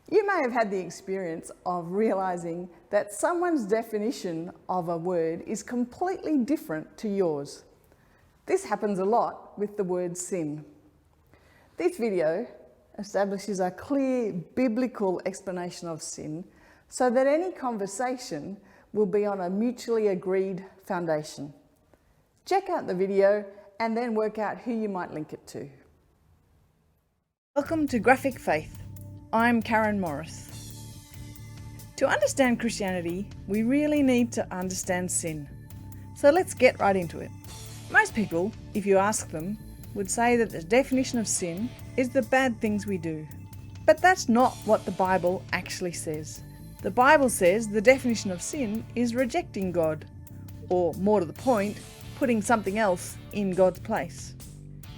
You may have had the experience of realizing that someone's definition of a word is completely different to yours. This happens a lot with the word sin. This video establishes a clear biblical explanation of sin so that any conversation will be on a mutually agreed foundation. Check out the video and then work out who you might link it to. Welcome to Graphic Faith. I'm Karen Morris. To understand Christianity, we really need to understand sin. So let's get right into it. Most people, if you ask them, would say that the definition of sin is the bad things we do. But that's not what the Bible actually says. The Bible says the definition of sin is rejecting God, or more to the point, putting something else in God's place.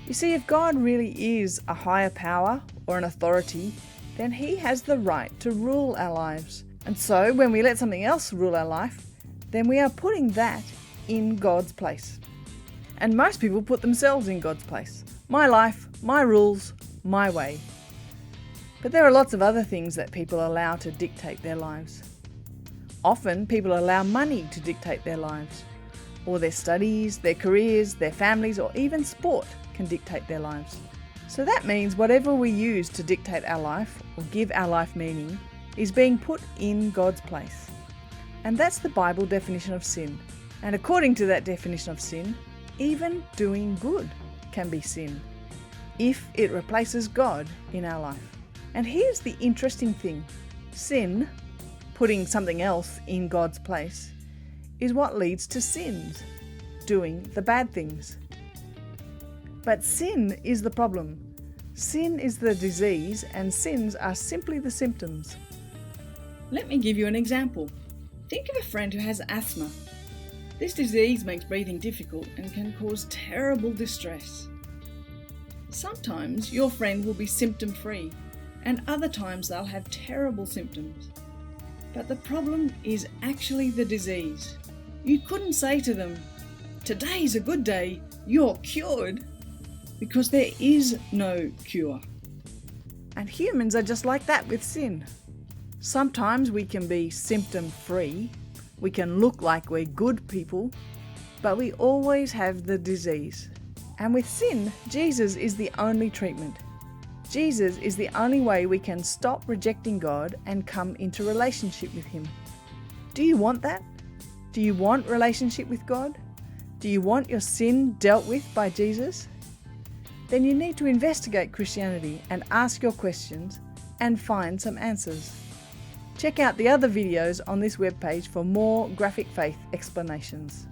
You see, if God really is a higher power or an authority, then He has the right to rule our lives. And so when we let something else rule our life, then we are putting that in God's place. And most people put themselves in God's place. My life, my rules, my way. But there are lots of other things that people allow to dictate their lives. Often people allow money to dictate their lives, or their studies, their careers, their families, or even sport can dictate their lives. So that means whatever we use to dictate our life or give our life meaning is being put in God's place. And that's the Bible definition of sin. And according to that definition of sin, even doing good can be sin if it replaces God in our life. And here's the interesting thing. Sin, putting something else in God's place, is what leads to sins, doing the bad things. But sin is the problem. Sin is the disease, and sins are simply the symptoms. Let me give you an example. Think of a friend who has asthma. This disease makes breathing difficult and can cause terrible distress. Sometimes your friend will be symptom-free, and other times they'll have terrible symptoms. But the problem is actually the disease. You couldn't say to them, "Today's a good day, you're cured," because there is no cure. And humans are just like that with sin. Sometimes we can be symptom-free, we can look like we're good people, but we always have the disease. And with sin, Jesus is the only treatment. Jesus is the only way we can stop rejecting God and come into relationship with Him. Do you want that? Do you want relationship with God? Do you want your sin dealt with by Jesus? Then you need to investigate Christianity and ask your questions and find some answers. Check out the other videos on this webpage for more graphic faith explanations.